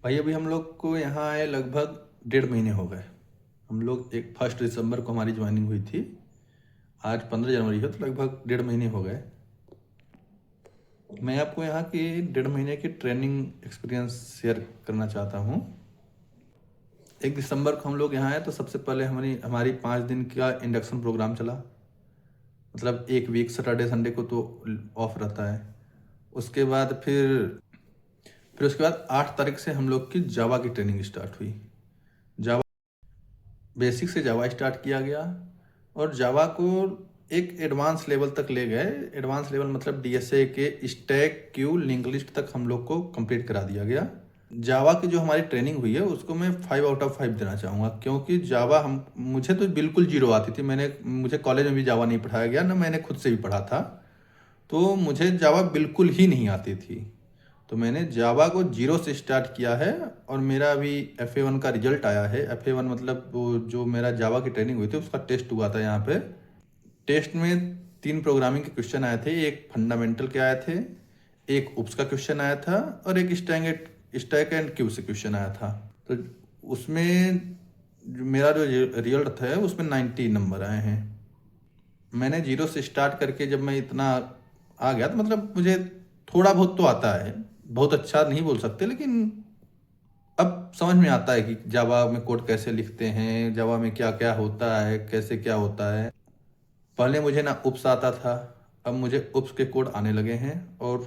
भाई अभी हम लोग को यहाँ आए लगभग 1.5 महीने हो गए। हम लोग 1 दिसंबर को हमारी ज्वाइनिंग हुई थी। आज 15 जनवरी है तो लगभग 1.5 महीने हो गए। मैं आपको यहाँ की 1.5 महीने की ट्रेनिंग एक्सपीरियंस शेयर करना चाहता हूँ। 1 दिसंबर को हम लोग यहाँ आए तो सबसे पहले हमारी हमारी 5 दिन का इंडक्शन प्रोग्राम चला। मतलब एक वीक सैटरडे संडे को तो ऑफ रहता है। उसके बाद फिर उसके बाद 8 तारीख से हम लोग की जावा की ट्रेनिंग स्टार्ट हुई। जावा बेसिक से जावा स्टार्ट किया गया और जावा को एक एडवांस लेवल तक ले गए। एडवांस लेवल मतलब डीएसए के स्टैक क्यू लिंक लिस्ट तक हम लोग को कंप्लीट करा दिया गया। जावा की जो हमारी ट्रेनिंग हुई है उसको मैं 5 आउट ऑफ 5 देना चाहूँगा, क्योंकि जावा हम मुझे तो बिल्कुल जीरो आती थी। मुझे कॉलेज में भी जावा नहीं पढ़ाया गया, ना मैंने खुद से भी पढ़ा था। तो मुझे जावा बिल्कुल ही नहीं आती थी। तो मैंने जावा को जीरो से स्टार्ट किया है और मेरा अभी FA1 का रिजल्ट आया है। FA1 मतलब वो जो मेरा जावा की ट्रेनिंग हुई थी उसका टेस्ट हुआ था यहाँ पे। टेस्ट में 3 प्रोग्रामिंग के क्वेश्चन आए थे, एक फंडामेंटल के आए थे, एक उप्स का क्वेश्चन आया था और एक स्टैक एंड क्यू से क्वेश्चन आया था। तो उसमें मेरा जो रिजल्ट था उसमें 90 नंबर आए हैं। मैंने जीरो से स्टार्ट करके जब मैं इतना आ गया तो मतलब मुझे थोड़ा बहुत तो आता है। बहुत अच्छा नहीं बोल सकते, लेकिन अब समझ में आता है कि जावा में कोड कैसे लिखते हैं, जावा में क्या क्या होता है, कैसे क्या होता है। पहले मुझे ना उप्स आता था, अब मुझे उप्स के कोड आने लगे हैं। और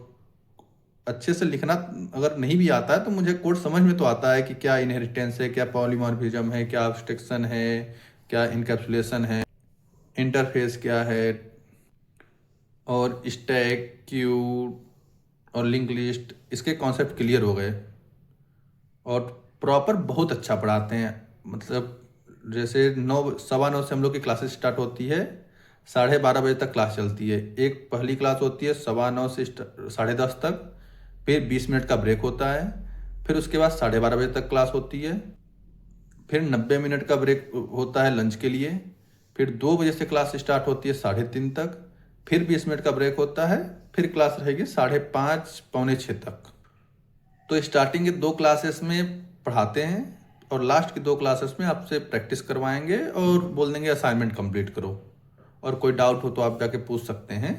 अच्छे से लिखना अगर नहीं भी आता है तो मुझे कोड समझ में तो आता है कि क्या इनहेरिटेंस है, क्या पॉलीमॉर्फिज्म है, क्या एब्स्ट्रैक्शन है, क्या इनकैप्सुलेशन है, इंटरफेस क्या है, और स्टैक क्यू और लिंक लिस्ट, इसके कॉन्सेप्ट क्लियर हो गए। और प्रॉपर बहुत अच्छा पढ़ाते हैं। मतलब जैसे 9 सवा 9 से हम लोग की क्लासेस स्टार्ट होती है, 12:30 बजे तक क्लास चलती है। एक पहली क्लास होती है 9:15 से 10:30 तक, फिर 20 मिनट का ब्रेक होता है, फिर उसके बाद 12:30 बजे तक क्लास होती है, फिर 90 मिनट का ब्रेक होता है लंच के लिए, फिर 2 बजे से क्लास स्टार्ट होती है 3:30 तक, फिर 20 मिनट का ब्रेक होता है, फिर क्लास रहेगी 5:30 पौने 6 तक। तो स्टार्टिंग के 2 क्लासेस में पढ़ाते हैं और लास्ट की 2 क्लासेस में आपसे प्रैक्टिस करवाएंगे और बोल देंगे असाइनमेंट कंप्लीट करो, और कोई डाउट हो तो आप जाके पूछ सकते हैं।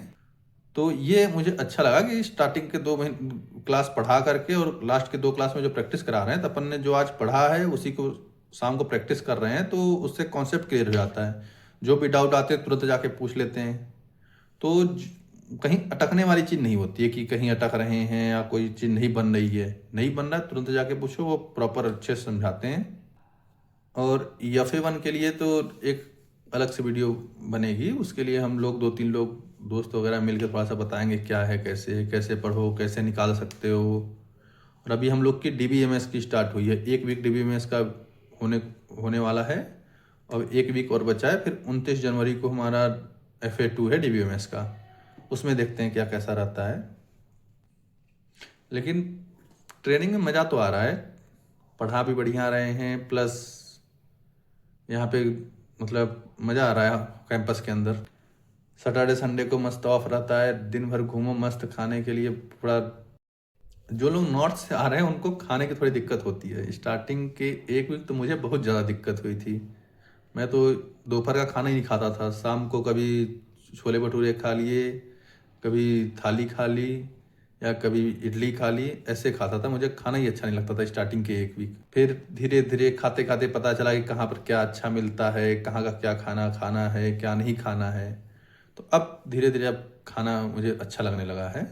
तो ये मुझे अच्छा लगा कि स्टार्टिंग के 2 क्लास पढ़ा करके और लास्ट के 2 क्लास में जो प्रैक्टिस करा रहे हैं, तो अपन ने जो आज पढ़ा है उसी को शाम को प्रैक्टिस कर रहे हैं, तो उससे कॉन्सेप्ट क्लियर हो जाता है। जो भी डाउट आते हैं तुरंत जाके पूछ लेते हैं। तो कहीं अटकने वाली चीज़ नहीं होती है कि कहीं अटक रहे हैं या कोई चीज़ नहीं बन रही है। नहीं बन रहा है तुरंत जाके पूछो, वो प्रॉपर अच्छे से समझाते हैं। और FA1 के लिए तो एक अलग से वीडियो बनेगी, उसके लिए हम लोग 2-3 लोग दोस्त वगैरह मिलकर थोड़ा सा बताएंगे क्या है, कैसे है, कैसे पढ़ो, कैसे निकाल सकते हो। और अभी हम लोग की DBMS की स्टार्ट हुई है। एक वीक DBMS का होने होने वाला है और एक वीक और बचा है। फिर 29 जनवरी को हमारा FA2 है DBMS का। उसमें देखते हैं क्या कैसा रहता है। लेकिन ट्रेनिंग में मज़ा तो आ रहा है, पढ़ा भी बढ़िया रहे हैं, प्लस यहाँ पे मतलब मज़ा आ रहा है कैंपस के अंदर। सैटरडे संडे को मस्त ऑफ रहता है, दिन भर घूमो मस्त खाने के लिए पूरा। जो लोग नॉर्थ से आ रहे हैं उनको खाने की थोड़ी दिक्कत होती है। स्टार्टिंग के एक वीक तो मुझे बहुत ज़्यादा दिक्कत हुई थी। मैं तो दोपहर का खाना ही नहीं खाता था। शाम को कभी छोले भटूरे खा लिए, कभी थाली खा ली, या कभी इडली खा ली, ऐसे खाता था। मुझे खाना ही अच्छा नहीं लगता था स्टार्टिंग के एक वीक। फिर धीरे धीरे खाते खाते पता चला कि कहाँ पर क्या अच्छा मिलता है, कहाँ का क्या खाना खाना है, क्या नहीं खाना है। तो अब धीरे धीरे अब खाना मुझे अच्छा लगने लगा है।